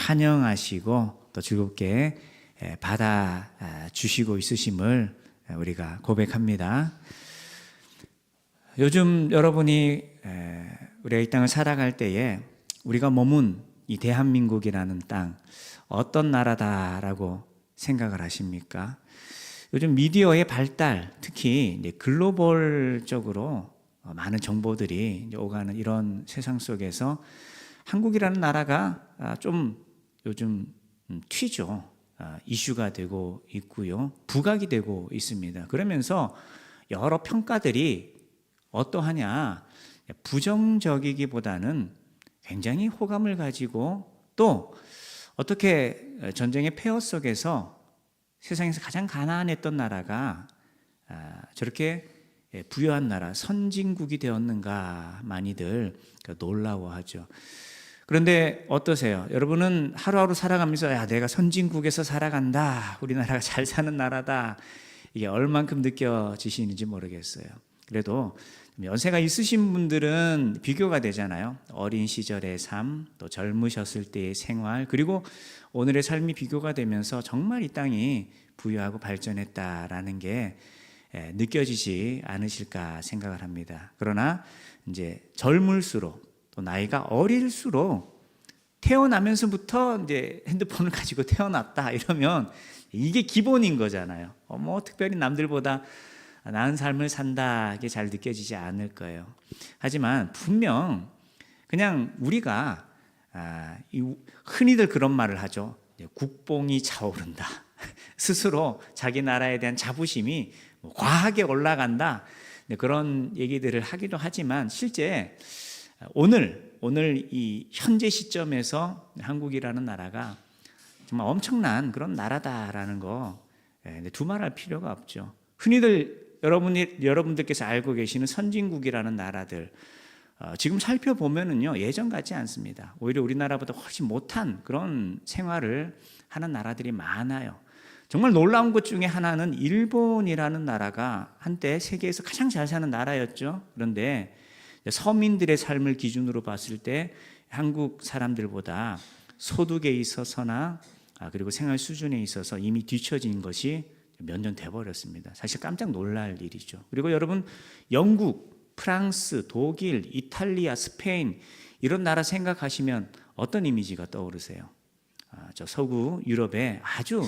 환영하시고 또 즐겁게 받아 주시고 있으심을 우리가 고백합니다. 요즘 여러분이 우리가 이 땅을 살아갈 때에 우리가 머문 이 대한민국이라는 땅 어떤 나라다라고 생각을 하십니까? 요즘 미디어의 발달, 특히 이제 글로벌적으로 많은 정보들이 이제 오가는 이런 세상 속에서 한국이라는 나라가 좀 요즘 튀죠. 이슈가 되고 있고요. 부각이 되고 있습니다. 그러면서 여러 평가들이 어떠하냐, 부정적이기보다는 굉장히 호감을 가지고 또 어떻게 전쟁의 폐허 속에서 세상에서 가장 가난했던 나라가 저렇게 부유한 나라, 선진국이 되었는가 많이들 놀라워하죠. 그런데 어떠세요? 여러분은 하루하루 살아가면서 야, 내가 선진국에서 살아간다, 우리나라가 잘 사는 나라다, 이게 얼만큼 느껴지시는지 모르겠어요. 그래도 연세가 있으신 분들은 비교가 되잖아요. 어린 시절의 삶, 또 젊으셨을 때의 생활, 그리고 오늘의 삶이 비교가 되면서 정말 이 땅이 부유하고 발전했다라는 게 느껴지지 않으실까 생각을 합니다. 그러나 이제 젊을수록 또 나이가 어릴수록 태어나면서부터 이제 핸드폰을 가지고 태어났다 이러면 이게 기본인 거잖아요. 뭐 특별히 남들보다 나은 삶을 산다 이게 잘 느껴지지 않을 거예요. 하지만 분명 그냥 우리가 흔히들 그런 말을 하죠. 국뽕이 차오른다. 스스로 자기 나라에 대한 자부심이 과하게 올라간다. 그런 얘기들을 하기도 하지만 실제 오늘 이 현재 시점에서 한국이라는 나라가 정말 엄청난 그런 나라다라는 거 두말할 필요가 없죠. 흔히들 여러분들께서 알고 계시는 선진국이라는 나라들 지금 살펴보면은요 예전 같지 않습니다. 오히려 우리나라보다 훨씬 못한 그런 생활을 하는 나라들이 많아요. 정말 놀라운 것 중에 하나는 일본이라는 나라가 한때 세계에서 가장 잘 사는 나라였죠. 그런데 서민들의 삶을 기준으로 봤을 때 한국 사람들보다 소득에 있어서나 그리고 생활 수준에 있어서 이미 뒤처진 것이 몇 년 돼버렸습니다. 사실 깜짝 놀랄 일이죠. 그리고 여러분 영국, 프랑스, 독일, 이탈리아, 스페인 이런 나라 생각하시면 어떤 이미지가 떠오르세요? 저 서구 유럽의 아주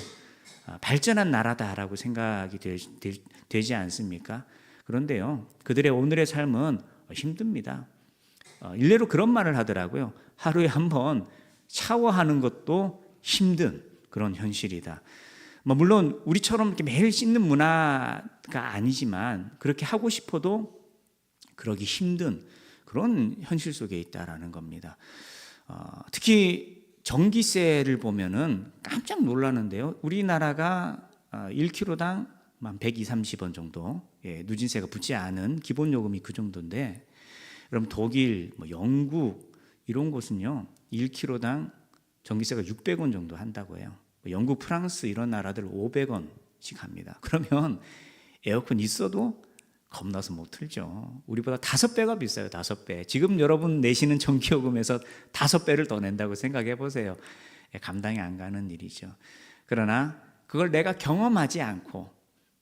발전한 나라다라고 생각이 되지 않습니까? 그런데요, 그들의 오늘의 삶은 힘듭니다. 일례로 그런 말을 하더라고요. 하루에 한 번 샤워하는 것도 힘든 그런 현실이다. 물론 우리처럼 이렇게 매일 씻는 문화가 아니지만 그렇게 하고 싶어도 그러기 힘든 그런 현실 속에 있다라는 겁니다. 특히 전기세를 보면은 깜짝 놀라는데요. 우리나라가 1kg당 120, 30원 정도 누진세가 붙지 않은 기본 요금이 그 정도인데, 여러분 독일, 영국 이런 곳은요 1kg당 전기세가 600원 정도 한다고 해요. 영국, 프랑스 이런 나라들 500원씩 합니다. 그러면 에어컨 있어도 겁나서 못 틀죠. 우리보다 5배가 비싸요. 5배. 지금 여러분 내시는 전기요금에서 5배를 더 낸다고 생각해 보세요. 감당이 안 가는 일이죠. 그러나 그걸 내가 경험하지 않고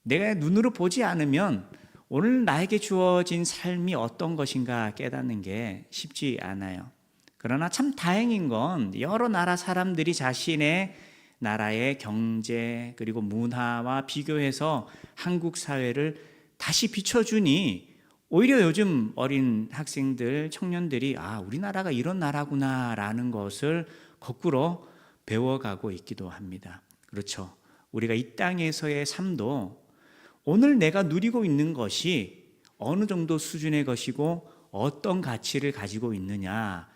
내가 눈으로 보지 않으면 오늘 나에게 주어진 삶이 어떤 것인가 깨닫는 게 쉽지 않아요. 그러나 참 다행인 건 여러 나라 사람들이 자신의 나라의 경제 그리고 문화와 비교해서 한국 사회를 다시 비춰주니 오히려 요즘 어린 학생들, 청년들이 우리나라가 이런 나라구나라는 것을 거꾸로 배워가고 있기도 합니다. 그렇죠. 우리가 이 땅에서의 삶도 오늘 내가 누리고 있는 것이 어느 정도 수준의 것이고 어떤 가치를 가지고 있느냐,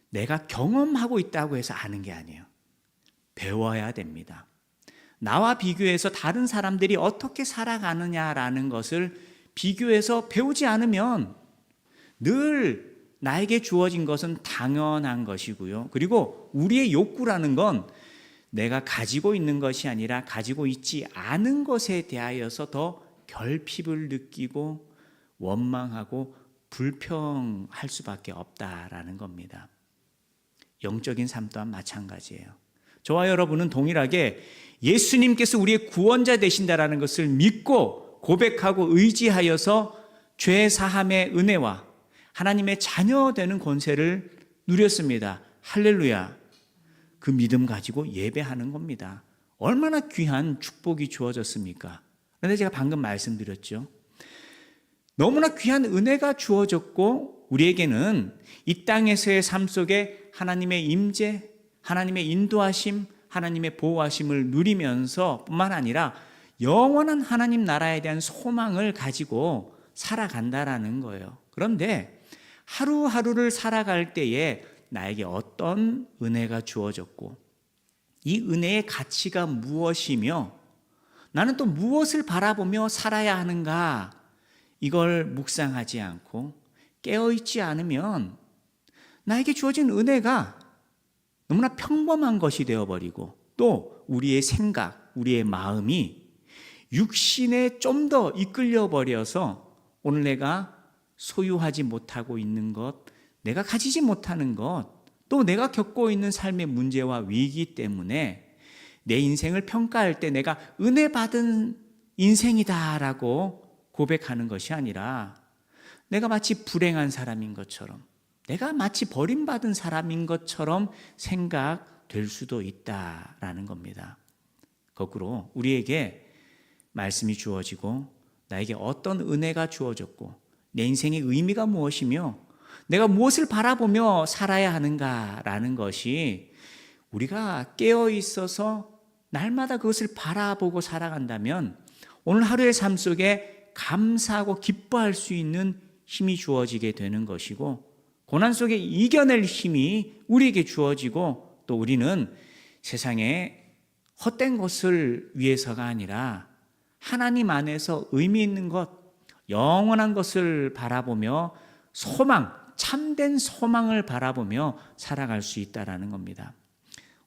내가 경험하고 있다고 해서 아는 게 아니에요. 배워야 됩니다. 나와 비교해서 다른 사람들이 어떻게 살아가느냐라는 것을 비교해서 배우지 않으면 늘 나에게 주어진 것은 당연한 것이고요. 그리고 우리의 욕구라는 건 내가 가지고 있는 것이 아니라 가지고 있지 않은 것에 대하여서 더 결핍을 느끼고 원망하고 불평할 수밖에 없다라는 겁니다. 영적인 삶 또한 마찬가지예요. 저와 여러분은 동일하게 예수님께서 우리의 구원자 되신다라는 것을 믿고 고백하고 의지하여서 죄 사함의 은혜와 하나님의 자녀 되는 권세를 누렸습니다. 할렐루야. 그 믿음 가지고 예배하는 겁니다. 얼마나 귀한 축복이 주어졌습니까? 그런데 제가 방금 말씀드렸죠. 너무나 귀한 은혜가 주어졌고 우리에게는 이 땅에서의 삶 속에 하나님의 임재, 하나님의 인도하심, 하나님의 보호하심을 누리면서 뿐만 아니라 영원한 하나님 나라에 대한 소망을 가지고 살아간다라는 거예요. 그런데 하루하루를 살아갈 때에 나에게 어떤 은혜가 주어졌고 이 은혜의 가치가 무엇이며 나는 또 무엇을 바라보며 살아야 하는가, 이걸 묵상하지 않고 깨어있지 않으면 나에게 주어진 은혜가 너무나 평범한 것이 되어버리고 또 우리의 생각, 우리의 마음이 육신에 좀 더 이끌려 버려서 오늘 내가 소유하지 못하고 있는 것, 내가 가지지 못하는 것, 또 내가 겪고 있는 삶의 문제와 위기 때문에 내 인생을 평가할 때 내가 은혜 받은 인생이다라고 고백하는 것이 아니라 내가 마치 불행한 사람인 것처럼, 내가 마치 버림받은 사람인 것처럼 생각될 수도 있다라는 겁니다. 거꾸로 우리에게 말씀이 주어지고 나에게 어떤 은혜가 주어졌고 내 인생의 의미가 무엇이며 내가 무엇을 바라보며 살아야 하는가라는 것이 우리가 깨어 있어서 날마다 그것을 바라보고 살아간다면 오늘 하루의 삶 속에 감사하고 기뻐할 수 있는 힘이 주어지게 되는 것이고 고난 속에 이겨낼 힘이 우리에게 주어지고 또 우리는 세상에 헛된 것을 위해서가 아니라 하나님 안에서 의미 있는 것, 영원한 것을 바라보며 소망, 참된 소망을 바라보며 살아갈 수 있다라는 겁니다.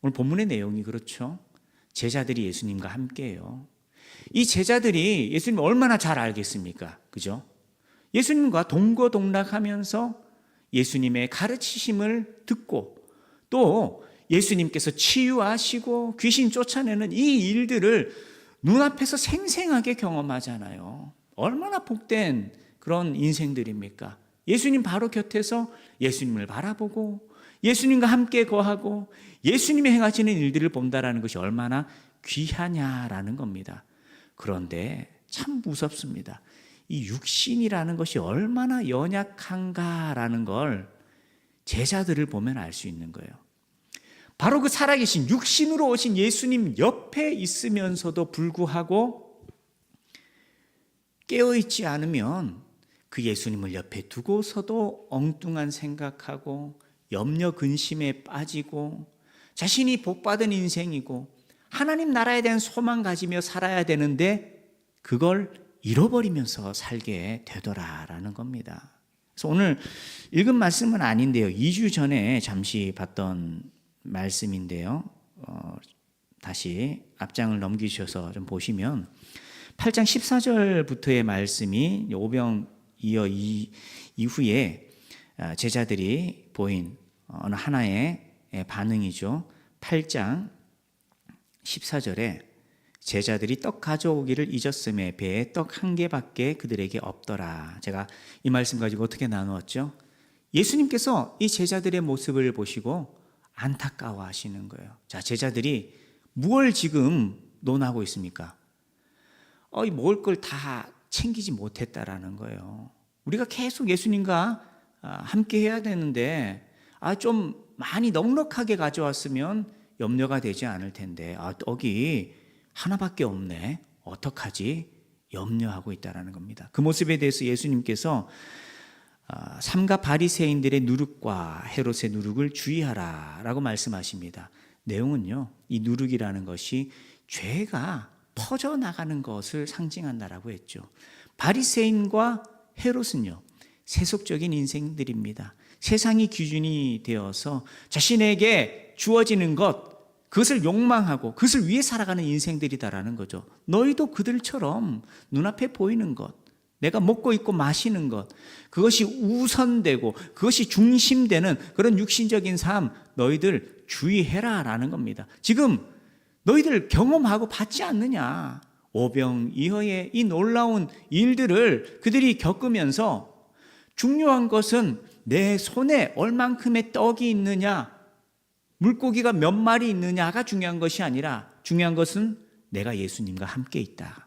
오늘 본문의 내용이 그렇죠. 제자들이 예수님과 함께해요. 이 제자들이 예수님을 얼마나 잘 알겠습니까? 그죠? 예수님과 동거동락하면서 예수님의 가르치심을 듣고 또 예수님께서 치유하시고 귀신 쫓아내는 이 일들을 눈앞에서 생생하게 경험하잖아요. 얼마나 복된 그런 인생들입니까? 예수님 바로 곁에서 예수님을 바라보고 예수님과 함께 거하고 예수님이 행하시는 일들을 본다라는 것이 얼마나 귀하냐라는 겁니다. 그런데 참 무섭습니다. 이 육신이라는 것이 얼마나 연약한가라는 걸 제자들을 보면 알 수 있는 거예요. 바로 그 살아계신 육신으로 오신 예수님 옆에 있으면서도 불구하고 깨어있지 않으면 그 예수님을 옆에 두고서도 엉뚱한 생각하고 염려 근심에 빠지고 자신이 복받은 인생이고 하나님 나라에 대한 소망 가지며 살아야 되는데 그걸 잃어버리면서 살게 되더라라는 겁니다. 그래서 오늘 읽은 말씀은 아닌데요. 2주 전에 잠시 봤던 말씀인데요. 다시 앞장을 넘기셔서 좀 보시면 8장 14절부터의 말씀이 오병 이어 이후에 제자들이 보인 어느 하나의 반응이죠. 8장 14절에 제자들이 떡 가져오기를 잊었음에 배에 떡 한 개밖에 그들에게 없더라. 제가 이 말씀 가지고 어떻게 나누었죠? 예수님께서 이 제자들의 모습을 보시고 안타까워 하시는 거예요. 자, 제자들이 무엇을 지금 논하고 있습니까? 먹을 걸 다 챙기지 못했다라는 거예요. 우리가 계속 예수님과 함께 해야 되는데 좀 많이 넉넉하게 가져왔으면 염려가 되지 않을 텐데 떡이 하나밖에 없네. 어떡하지? 염려하고 있다라는 겁니다. 그 모습에 대해서 예수님께서 삼가 바리새인들의 누룩과 헤롯의 누룩을 주의하라 라고 말씀하십니다. 내용은요, 이 누룩이라는 것이 죄가 퍼져나가는 것을 상징한다라고 했죠. 바리새인과 헤롯은요, 세속적인 인생들입니다. 세상이 기준이 되어서 자신에게 주어지는 것, 그것을 욕망하고 그것을 위해 살아가는 인생들이다라는 거죠. 너희도 그들처럼 눈앞에 보이는 것, 내가 먹고 있고 마시는 것, 그것이 우선되고 그것이 중심되는 그런 육신적인 삶 너희들 주의해라 라는 겁니다. 지금 너희들 경험하고 받지 않느냐. 오병이어의 이 놀라운 일들을 그들이 겪으면서 중요한 것은 내 손에 얼만큼의 떡이 있느냐, 물고기가 몇 마리 있느냐가 중요한 것이 아니라 중요한 것은 내가 예수님과 함께 있다.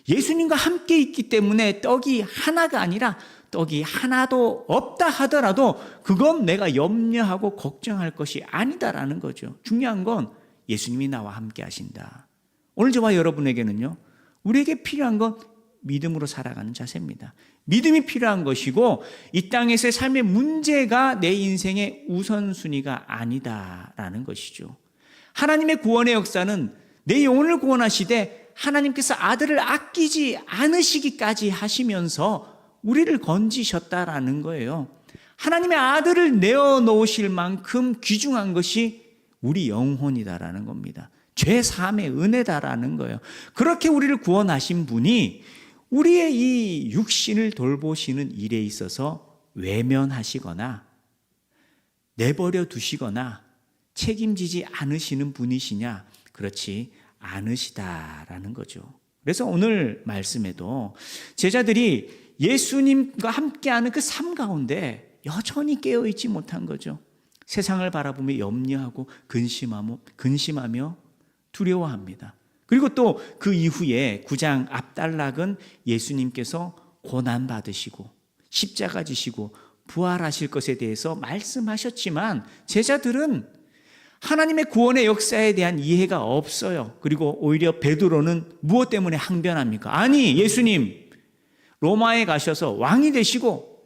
예수님과 함께 있기 때문에 떡이 하나가 아니라 떡이 하나도 없다 하더라도 그건 내가 염려하고 걱정할 것이 아니다라는 거죠. 중요한 건 예수님이 나와 함께 하신다. 오늘 저와 여러분에게는요, 우리에게 필요한 건 믿음으로 살아가는 자세입니다. 믿음이 필요한 것이고 이 땅에서의 삶의 문제가 내 인생의 우선순위가 아니다라는 것이죠. 하나님의 구원의 역사는 내 영혼을 구원하시되 하나님께서 아들을 아끼지 않으시기까지 하시면서 우리를 건지셨다라는 거예요. 하나님의 아들을 내어놓으실 만큼 귀중한 것이 우리 영혼이다라는 겁니다. 죄 사함의 은혜다라는 거예요. 그렇게 우리를 구원하신 분이 우리의 이 육신을 돌보시는 일에 있어서 외면하시거나 내버려 두시거나 책임지지 않으시는 분이시냐? 그렇지 않으시다라는 거죠. 그래서 오늘 말씀에도 제자들이 예수님과 함께하는 그 삶 가운데 여전히 깨어있지 못한 거죠. 세상을 바라보며 염려하고 근심하며 두려워합니다. 그리고 또 그 이후에 9장 앞단락은 예수님께서 고난받으시고 십자가 지시고 부활하실 것에 대해서 말씀하셨지만 제자들은 하나님의 구원의 역사에 대한 이해가 없어요. 그리고 오히려 베드로는 무엇 때문에 항변합니까? 아니, 예수님 로마에 가셔서 왕이 되시고,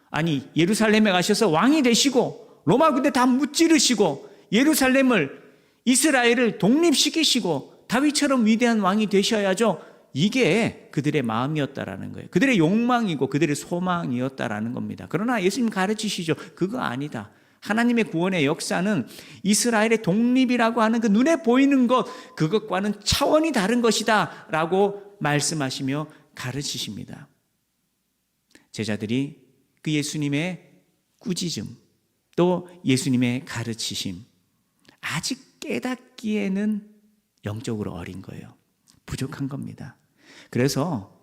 아니 예루살렘에 가셔서 왕이 되시고 로마 군대 다 무찌르시고 예루살렘을 이스라엘을 독립시키시고 다윗처럼 위대한 왕이 되셔야죠. 이게 그들의 마음이었다라는 거예요. 그들의 욕망이고 그들의 소망이었다라는 겁니다. 그러나 예수님 가르치시죠. 그거 아니다. 하나님의 구원의 역사는 이스라엘의 독립이라고 하는 그 눈에 보이는 것, 그것과는 차원이 다른 것이다 라고 말씀하시며 가르치십니다. 제자들이 그 예수님의 꾸짖음, 또 예수님의 가르치심, 아직 깨닫기에는 영적으로 어린 거예요. 부족한 겁니다. 그래서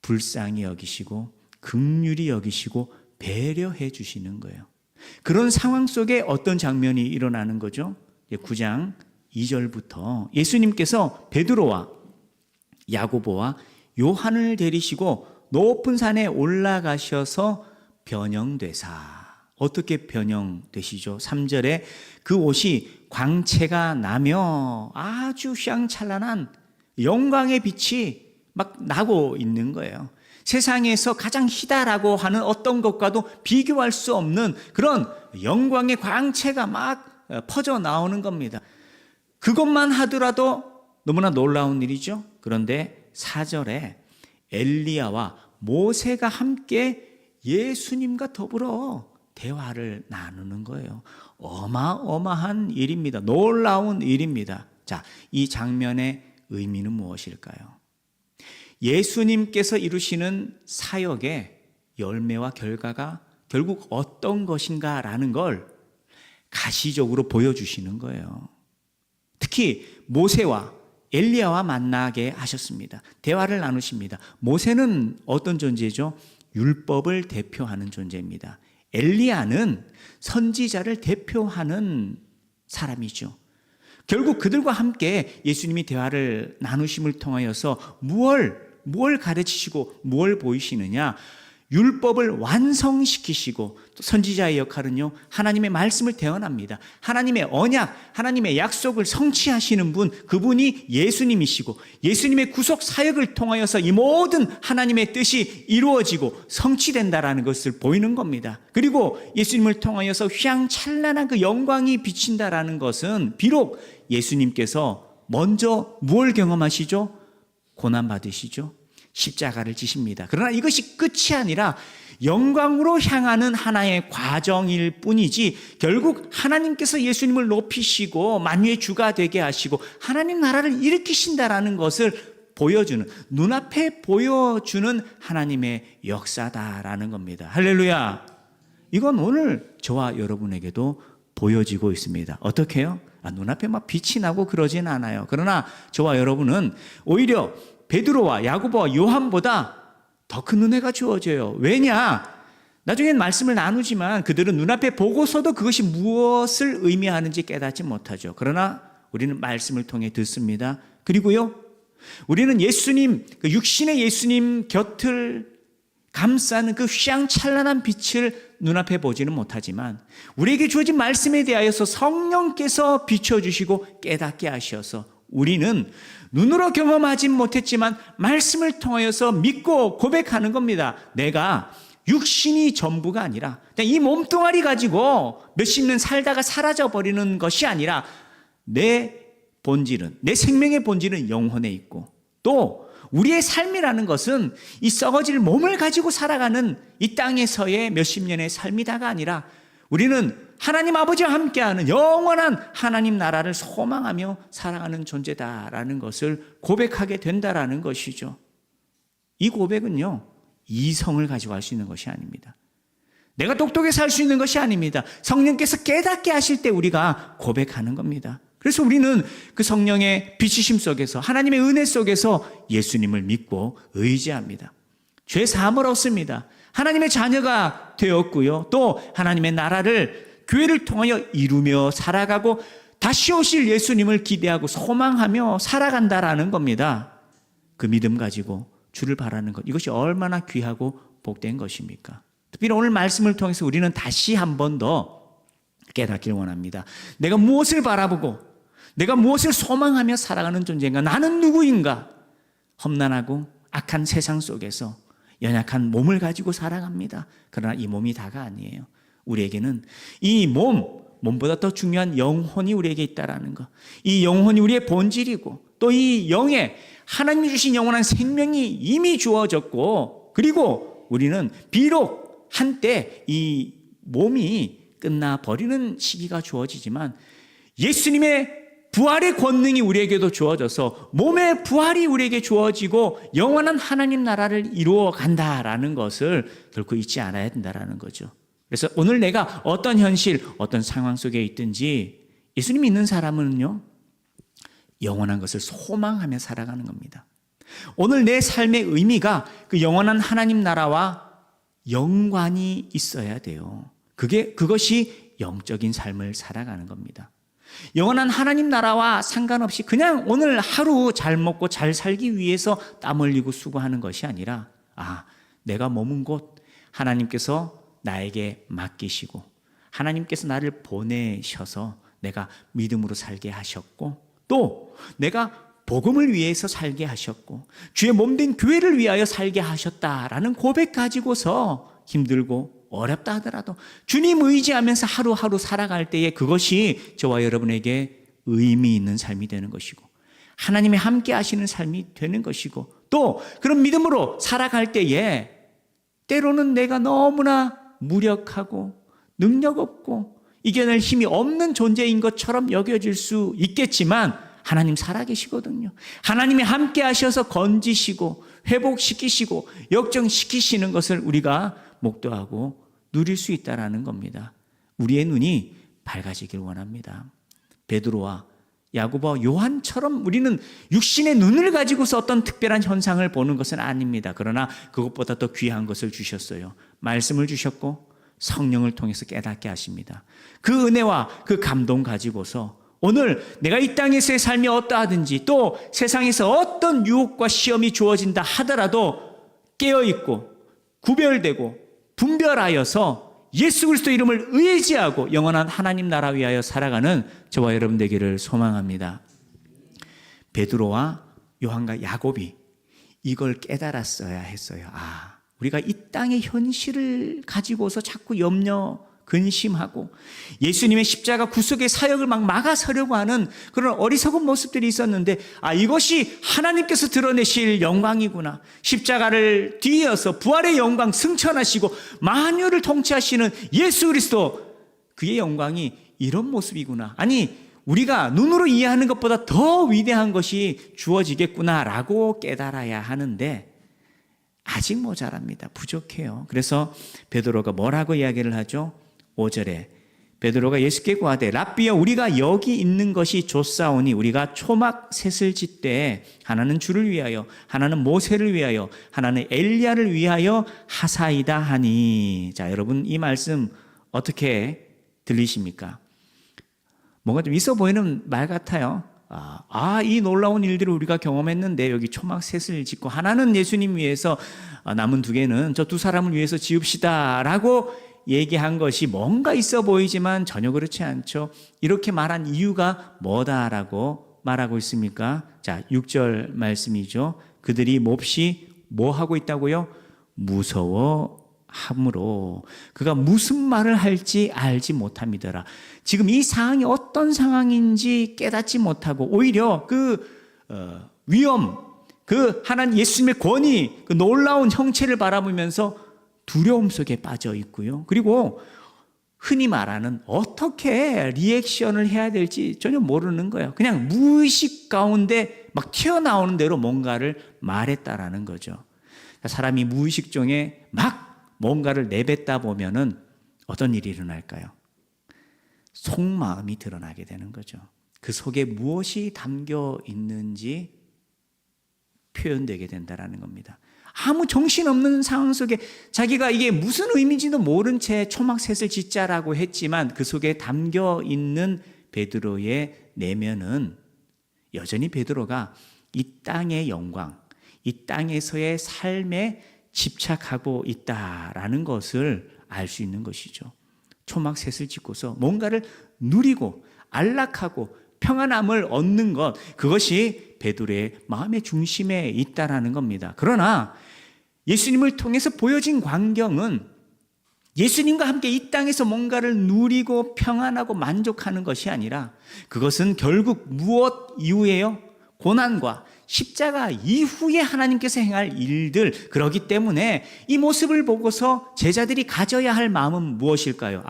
불쌍히 여기시고 긍휼히 여기시고 배려해 주시는 거예요. 그런 상황 속에 어떤 장면이 일어나는 거죠? 9장 2절부터 예수님께서 베드로와 야고보와 요한을 데리시고 높은 산에 올라가셔서 변형되사. 어떻게 변형되시죠? 3절에 그 옷이 광채가 나며 아주 휘황찬란한 영광의 빛이 막 나고 있는 거예요. 세상에서 가장 희다라고 하는 어떤 것과도 비교할 수 없는 그런 영광의 광채가 막 퍼져 나오는 겁니다. 그것만 하더라도 너무나 놀라운 일이죠. 그런데 4절에 엘리야와 모세가 함께 예수님과 더불어 대화를 나누는 거예요. 어마어마한 일입니다. 놀라운 일입니다. 자, 이 장면의 의미는 무엇일까요? 예수님께서 이루시는 사역의 열매와 결과가 결국 어떤 것인가라는 걸 가시적으로 보여주시는 거예요. 특히 모세와 엘리야와 만나게 하셨습니다. 대화를 나누십니다. 모세는 어떤 존재죠? 율법을 대표하는 존재입니다. 엘리야는 선지자를 대표하는 사람이죠. 결국 그들과 함께 예수님이 대화를 나누심을 통하여서 무엇을 가르치시고 무엇을 보이시느냐? 율법을 완성시키시고 또 선지자의 역할은요, 하나님의 말씀을 대언합니다. 하나님의 언약, 하나님의 약속을 성취하시는 분, 그분이 예수님이시고 예수님의 구속 사역을 통하여서 이 모든 하나님의 뜻이 이루어지고 성취된다라는 것을 보이는 겁니다. 그리고 예수님을 통하여서 휘황찬란한 그 영광이 비친다라는 것은 비록 예수님께서 먼저 무엇을 경험하시죠? 고난받으시죠? 십자가를 지십니다. 그러나 이것이 끝이 아니라 영광으로 향하는 하나의 과정일 뿐이지 결국 하나님께서 예수님을 높이시고 만유의 주가 되게 하시고 하나님 나라를 일으키신다라는 것을 보여주는, 눈앞에 보여주는 하나님의 역사다라는 겁니다. 할렐루야. 이건 오늘 저와 여러분에게도 보여지고 있습니다. 어떻게요? 눈앞에 막 빛이 나고 그러진 않아요. 그러나 저와 여러분은 오히려 베드로와 야고보와 요한보다 더 큰 은혜가 주어져요. 왜냐? 나중엔 말씀을 나누지만 그들은 눈앞에 보고서도 그것이 무엇을 의미하는지 깨닫지 못하죠. 그러나 우리는 말씀을 통해 듣습니다. 그리고요, 우리는 예수님, 그 육신의 예수님 곁을 감싸는 그 휘황찬란한 빛을 눈앞에 보지는 못하지만 우리에게 주어진 말씀에 대하여서 성령께서 비춰주시고 깨닫게 하셔서 우리는 눈으로 경험하진 못했지만 말씀을 통하여서 믿고 고백하는 겁니다. 내가 육신이 전부가 아니라 이 몸뚱아리 가지고 몇십 년 살다가 사라져버리는 것이 아니라 내 본질은, 내 생명의 본질은 영혼에 있고, 또 우리의 삶이라는 것은 이 썩어질 몸을 가지고 살아가는 이 땅에서의 몇십 년의 삶이다가 아니라 우리는 하나님 아버지와 함께하는 영원한 하나님 나라를 소망하며 살아가는 존재다라는 것을 고백하게 된다라는 것이죠. 이 고백은요, 이성을 가지고 할 수 있는 것이 아닙니다. 내가 똑똑히 살 수 있는 것이 아닙니다. 성령께서 깨닫게 하실 때 우리가 고백하는 겁니다. 그래서 우리는 그 성령의 비추심 속에서, 하나님의 은혜 속에서 예수님을 믿고 의지합니다. 죄 사함을 얻습니다. 하나님의 자녀가 되었고요, 또 하나님의 나라를, 교회를 통하여 이루며 살아가고 다시 오실 예수님을 기대하고 소망하며 살아간다라는 겁니다. 그 믿음 가지고 주를 바라는 것, 이것이 얼마나 귀하고 복된 것입니까? 특별히 오늘 말씀을 통해서 우리는 다시 한 번 더 깨닫기를 원합니다. 내가 무엇을 바라보고 내가 무엇을 소망하며 살아가는 존재인가? 나는 누구인가? 험난하고 악한 세상 속에서 연약한 몸을 가지고 살아갑니다. 그러나 이 몸이 다가 아니에요. 우리에게는 이 몸보다 더 중요한 영혼이 우리에게 있다라는 것. 이 영혼이 우리의 본질이고, 또 이 영에 하나님이 주신 영원한 생명이 이미 주어졌고, 그리고 우리는 비록 한때 이 몸이 끝나버리는 시기가 주어지지만 예수님의 부활의 권능이 우리에게도 주어져서 몸의 부활이 우리에게 주어지고 영원한 하나님 나라를 이루어 간다라는 것을 결코 잊지 않아야 된다라는 거죠. 그래서 오늘 내가 어떤 현실, 어떤 상황 속에 있든지 예수님 믿는 사람은요, 영원한 것을 소망하며 살아가는 겁니다. 오늘 내 삶의 의미가 그 영원한 하나님 나라와 연관이 있어야 돼요. 그것이 영적인 삶을 살아가는 겁니다. 영원한 하나님 나라와 상관없이 그냥 오늘 하루 잘 먹고 잘 살기 위해서 땀 흘리고 수고하는 것이 아니라, 내가 머문 곳 하나님께서 나에게 맡기시고 하나님께서 나를 보내셔서 내가 믿음으로 살게 하셨고, 또 내가 복음을 위해서 살게 하셨고 주의 몸된 교회를 위하여 살게 하셨다라는 고백 가지고서 힘들고 어렵다 하더라도 주님 의지하면서 하루하루 살아갈 때에 그것이 저와 여러분에게 의미 있는 삶이 되는 것이고 하나님이 함께 하시는 삶이 되는 것이고, 또 그런 믿음으로 살아갈 때에 때로는 내가 너무나 무력하고 능력 없고 이겨낼 힘이 없는 존재인 것처럼 여겨질 수 있겠지만 하나님 살아계시거든요. 하나님이 함께 하셔서 건지시고 회복시키시고 역정시키시는 것을 우리가 목도하고 누릴 수 있다는 겁니다. 우리의 눈이 밝아지길 원합니다. 베드로와 야고보와 요한처럼 우리는 육신의 눈을 가지고서 어떤 특별한 현상을 보는 것은 아닙니다. 그러나 그것보다 더 귀한 것을 주셨어요. 말씀을 주셨고 성령을 통해서 깨닫게 하십니다. 그 은혜와 그 감동 가지고서 오늘 내가 이 땅에서의 삶이 어떠하든지, 또 세상에서 어떤 유혹과 시험이 주어진다 하더라도 깨어있고 구별되고 분별하여서 예수 그리스도 이름을 의지하고 영원한 하나님 나라 위하여 살아가는 저와 여러분 되기를 소망합니다. 베드로와 요한과 야곱이 이걸 깨달았어야 했어요. 우리가 이 땅의 현실을 가지고서 자꾸 염려, 근심하고 예수님의 십자가 구속의 사역을 막 막아서려고 하는 그런 어리석은 모습들이 있었는데, 이것이 하나님께서 드러내실 영광이구나. 십자가를 뒤이어서 부활의 영광 승천하시고 만유를 통치하시는 예수 그리스도, 그의 영광이 이런 모습이구나. 아니 우리가 눈으로 이해하는 것보다 더 위대한 것이 주어지겠구나라고 깨달아야 하는데 아직 모자랍니다. 부족해요. 그래서 베드로가 뭐라고 이야기를 하죠? 5절에 베드로가 예수께 구하되 랍비여 우리가 여기 있는 것이 좋사오니 우리가 초막 셋을 짓되 하나는 주를 위하여 하나는 모세를 위하여 하나는 엘리야를 위하여 하사이다 하니. 자, 여러분 이 말씀 어떻게 들리십니까? 뭔가 좀 있어 보이는 말 같아요. 이 놀라운 일들을 우리가 경험했는데 여기 초막 셋을 짓고 하나는 예수님 위해서 남은 두 개는 저 두 사람을 위해서 지읍시다 라고 얘기한 것이 뭔가 있어 보이지만 전혀 그렇지 않죠. 이렇게 말한 이유가 뭐다라고 말하고 있습니까? 자, 6절 말씀이죠. 그들이 몹시 뭐 하고 있다고요? 무서워함으로. 그가 무슨 말을 할지 알지 못합니다. 지금 이 상황이 어떤 상황인지 깨닫지 못하고 오히려 그 위험, 그 하나님 예수님의 권위, 그 놀라운 형체를 바라보면서 두려움 속에 빠져 있고요. 그리고 흔히 말하는 어떻게 리액션을 해야 될지 전혀 모르는 거예요. 그냥 무의식 가운데 막 튀어나오는 대로 뭔가를 말했다라는 거죠. 사람이 무의식 중에 막 뭔가를 내뱉다 보면은 어떤 일이 일어날까요? 속마음이 드러나게 되는 거죠. 그 속에 무엇이 담겨 있는지 표현되게 된다라는 겁니다. 아무 정신없는 상황 속에 자기가 이게 무슨 의미인지도 모른 채 초막 셋을 짓자라고 했지만 그 속에 담겨 있는 베드로의 내면은 여전히 베드로가 이 땅의 영광, 이 땅에서의 삶에 집착하고 있다라는 것을 알 수 있는 것이죠. 초막 셋을 짓고서 뭔가를 누리고 안락하고 평안함을 얻는 것, 그것이 베드로의 마음의 중심에 있다라는 겁니다. 그러나 예수님을 통해서 보여진 광경은 예수님과 함께 이 땅에서 뭔가를 누리고 평안하고 만족하는 것이 아니라 그것은 결국 무엇 이후에요? 고난과 십자가 이후에 하나님께서 행할 일들, 그렇기 때문에 이 모습을 보고서 제자들이 가져야 할 마음은 무엇일까요?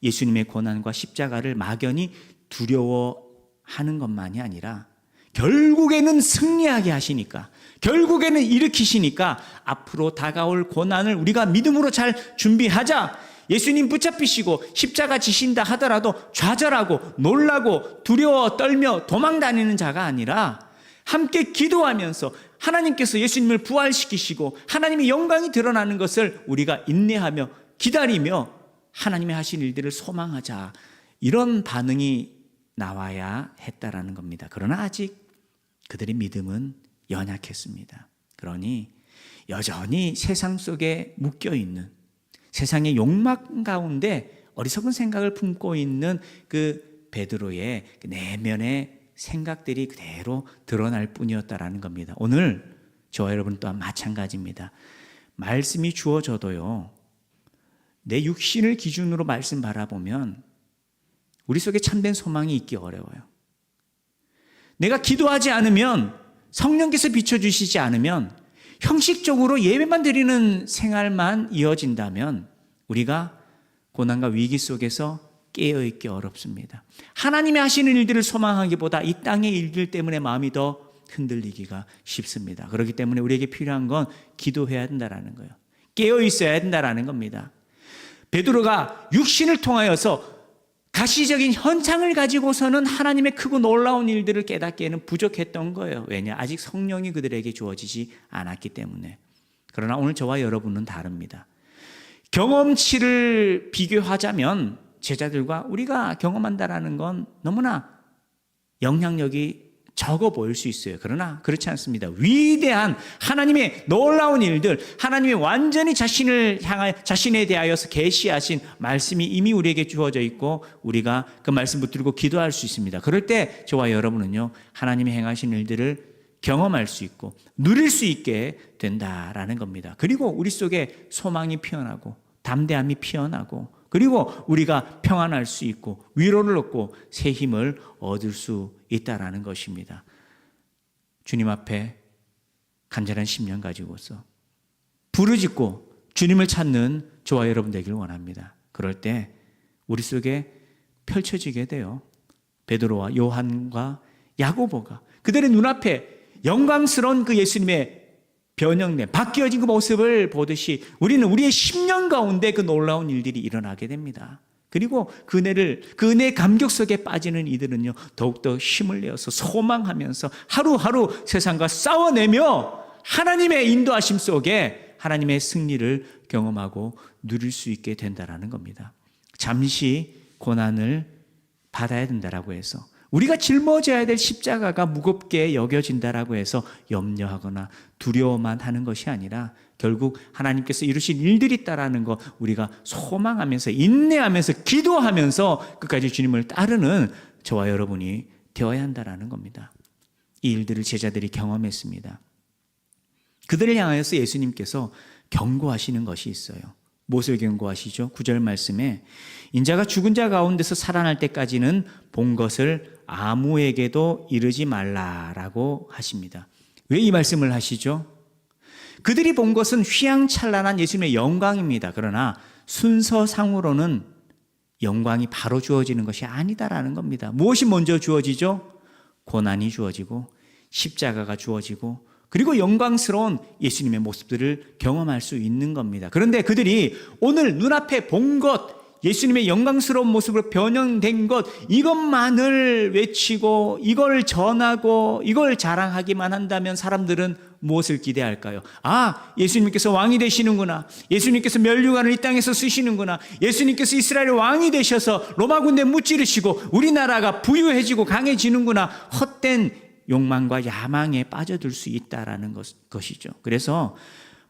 예수님의 고난과 십자가를 막연히 두려워하는 것만이 아니라 결국에는 승리하게 하시니까, 결국에는 일으키시니까 앞으로 다가올 고난을 우리가 믿음으로 잘 준비하자. 예수님 붙잡히시고 십자가 지신다 하더라도 좌절하고 놀라고 두려워 떨며 도망 다니는 자가 아니라 함께 기도하면서 하나님께서 예수님을 부활시키시고 하나님의 영광이 드러나는 것을 우리가 인내하며 기다리며 하나님의 하신 일들을 소망하자. 이런 반응이 나와야 했다라는 겁니다. 그러나 아직 그들의 믿음은 연약했습니다. 그러니 여전히 세상 속에 묶여있는, 세상의 욕망 가운데 어리석은 생각을 품고 있는 그 베드로의 그 내면의 생각들이 그대로 드러날 뿐이었다라는 겁니다. 오늘 저와 여러분 또한 마찬가지입니다. 말씀이 주어져도요, 내 육신을 기준으로 말씀 바라보면 우리 속에 참된 소망이 있기 어려워요. 내가 기도하지 않으면, 성령께서 비춰주시지 않으면, 형식적으로 예배만 드리는 생활만 이어진다면 우리가 고난과 위기 속에서 깨어있기 어렵습니다. 하나님이 하시는 일들을 소망하기보다 이 땅의 일들 때문에 마음이 더 흔들리기가 쉽습니다. 그렇기 때문에 우리에게 필요한 건 기도해야 된다는 거예요. 깨어있어야 된다는 겁니다. 베드로가 육신을 통하여서 가시적인 현상을 가지고서는 하나님의 크고 놀라운 일들을 깨닫기에는 부족했던 거예요. 왜냐? 아직 성령이 그들에게 주어지지 않았기 때문에. 그러나 오늘 저와 여러분은 다릅니다. 경험치를 비교하자면 제자들과 우리가 경험한다라는 건 너무나 영향력이 적어 보일 수 있어요. 그러나 그렇지 않습니다. 위대한 하나님의 놀라운 일들, 하나님이 완전히 자신에 대하여서 계시하신 말씀이 이미 우리에게 주어져 있고 우리가 그 말씀 붙들고 기도할 수 있습니다. 그럴 때 저와 여러분은요, 하나님이 행하신 일들을 경험할 수 있고 누릴 수 있게 된다라는 겁니다. 그리고 우리 속에 소망이 피어나고 담대함이 피어나고 그리고 우리가 평안할 수 있고 위로를 얻고 새 힘을 얻을 수 있다라는 것입니다. 주님 앞에 간절한 심령 가지고서 부르짖고 주님을 찾는 저와 여러분 되기를 원합니다. 그럴 때 우리 속에 펼쳐지게 돼요. 베드로와 요한과 야고보가 그들의 눈앞에 영광스러운 그 예수님의 변형된 바뀌어진 그 모습을 보듯이 우리는 우리의 10년 가운데 그 놀라운 일들이 일어나게 됩니다. 그리고 그 은혜의 감격 속에 빠지는 이들은요, 더욱더 힘을 내어서 소망하면서 하루하루 세상과 싸워내며 하나님의 인도하심 속에 하나님의 승리를 경험하고 누릴 수 있게 된다라는 겁니다. 잠시 고난을 받아야 된다라고 해서 우리가 짊어져야 될 십자가가 무겁게 여겨진다라고 해서 염려하거나 두려워만 하는 것이 아니라 결국 하나님께서 이루신 일들이 있다라는 거 우리가 소망하면서 인내하면서 기도하면서 끝까지 주님을 따르는 저와 여러분이 되어야 한다라는 겁니다. 이 일들을 제자들이 경험했습니다. 그들을 향하여서 예수님께서 경고하시는 것이 있어요. 무엇을 경고하시죠? 9절 말씀에 인자가 죽은 자 가운데서 살아날 때까지는 본 것을 아무에게도 이르지 말라라고 하십니다. 왜 이 말씀을 하시죠? 그들이 본 것은 휘황찬란한 예수님의 영광입니다. 그러나 순서상으로는 영광이 바로 주어지는 것이 아니다라는 겁니다. 무엇이 먼저 주어지죠? 고난이 주어지고 십자가가 주어지고 그리고 영광스러운 예수님의 모습들을 경험할 수 있는 겁니다. 그런데 그들이 오늘 눈앞에 본 것, 예수님의 영광스러운 모습으로 변형된 것, 이것만을 외치고 이걸 전하고 이걸 자랑하기만 한다면 사람들은 무엇을 기대할까요? 아, 예수님께서 왕이 되시는구나. 예수님께서 면류관을 이 땅에서 쓰시는구나. 예수님께서 이스라엘의 왕이 되셔서 로마 군대 무찌르시고 우리나라가 부유해지고 강해지는구나. 헛된 욕망과 야망에 빠져들 수 있다라는 것이죠. 그래서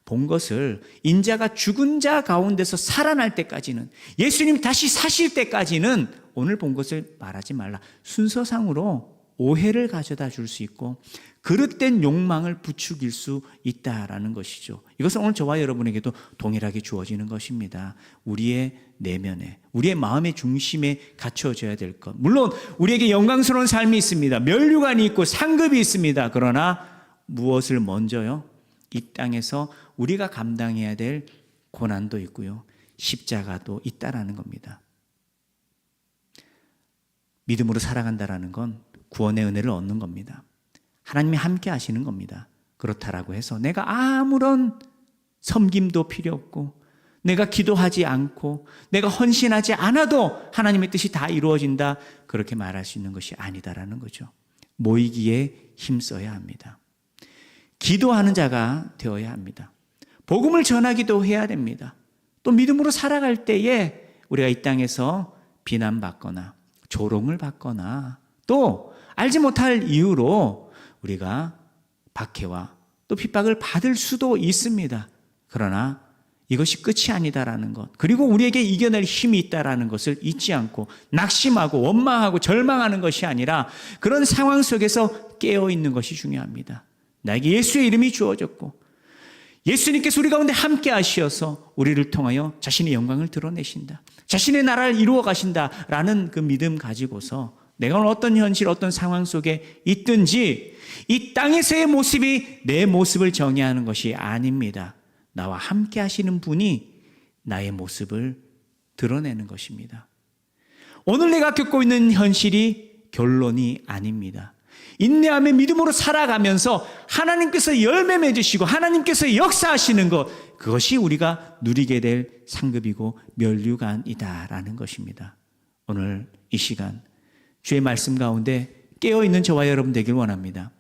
본 것을 인자가 죽은 자 가운데서 살아날 때까지는, 예수님 다시 사실 때까지는 오늘 본 것을 말하지 말라. 순서상으로 오해를 가져다 줄 수 있고 그릇된 욕망을 부추길 수 있다라는 것이죠. 이것은 오늘 저와 여러분에게도 동일하게 주어지는 것입니다. 우리의 내면에, 우리의 마음의 중심에 갖춰져야 될 것. 물론 우리에게 영광스러운 삶이 있습니다. 면류관이 있고 상급이 있습니다. 그러나 무엇을 먼저요? 이 땅에서 우리가 감당해야 될 고난도 있고요, 십자가도 있다라는 겁니다. 믿음으로 살아간다라는 건 구원의 은혜를 얻는 겁니다. 하나님이 함께 하시는 겁니다. 그렇다라고 해서 내가 아무런 섬김도 필요 없고 내가 기도하지 않고 내가 헌신하지 않아도 하나님의 뜻이 다 이루어진다, 그렇게 말할 수 있는 것이 아니다라는 거죠. 모이기에 힘써야 합니다. 기도하는 자가 되어야 합니다. 복음을 전하기도 해야 됩니다. 또 믿음으로 살아갈 때에 우리가 이 땅에서 비난받거나 조롱을 받거나 또 알지 못할 이유로 우리가 박해와 또 핍박을 받을 수도 있습니다. 그러나 이것이 끝이 아니다라는 것, 그리고 우리에게 이겨낼 힘이 있다라는 것을 잊지 않고 낙심하고 원망하고 절망하는 것이 아니라 그런 상황 속에서 깨어있는 것이 중요합니다. 나에게 예수의 이름이 주어졌고 예수님께서 우리 가운데 함께 하시어서 우리를 통하여 자신의 영광을 드러내신다, 자신의 나라를 이루어 가신다라는 그 믿음 가지고서 내가 오늘 어떤 현실, 어떤 상황 속에 있든지 이 땅에서의 모습이 내 모습을 정의하는 것이 아닙니다. 나와 함께 하시는 분이 나의 모습을 드러내는 것입니다. 오늘 내가 겪고 있는 현실이 결론이 아닙니다. 인내하며 믿음으로 살아가면서 하나님께서 열매 맺으시고 하나님께서 역사하시는 것, 그것이 우리가 누리게 될 상급이고 면류관이다라는 것입니다. 오늘 이 시간 주의 말씀 가운데 깨어있는 저와 여러분 되길 원합니다.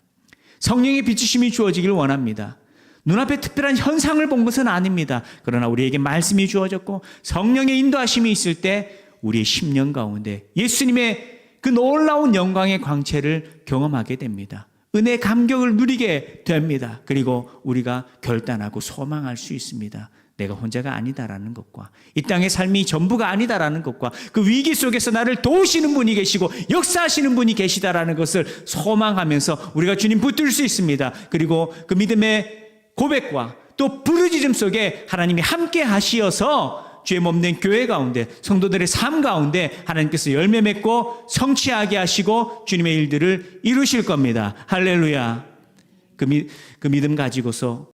성령의 비추심이 주어지길 원합니다. 눈앞에 특별한 현상을 본 것은 아닙니다. 그러나 우리에게 말씀이 주어졌고 성령의 인도하심이 있을 때 우리의 심령 가운데 예수님의 그 놀라운 영광의 광채를 경험하게 됩니다. 은혜의 감격을 누리게 됩니다. 그리고 우리가 결단하고 소망할 수 있습니다. 내가 혼자가 아니다라는 것과 이 땅의 삶이 전부가 아니다라는 것과 그 위기 속에서 나를 도우시는 분이 계시고 역사하시는 분이 계시다라는 것을 소망하면서 우리가 주님 붙들 수 있습니다. 그리고 그 믿음의 고백과 또 부르짖음 속에 하나님이 함께 하시어서 주의 몸된 교회 가운데 성도들의 삶 가운데 하나님께서 열매 맺고 성취하게 하시고 주님의 일들을 이루실 겁니다. 할렐루야. 그 믿음 가지고서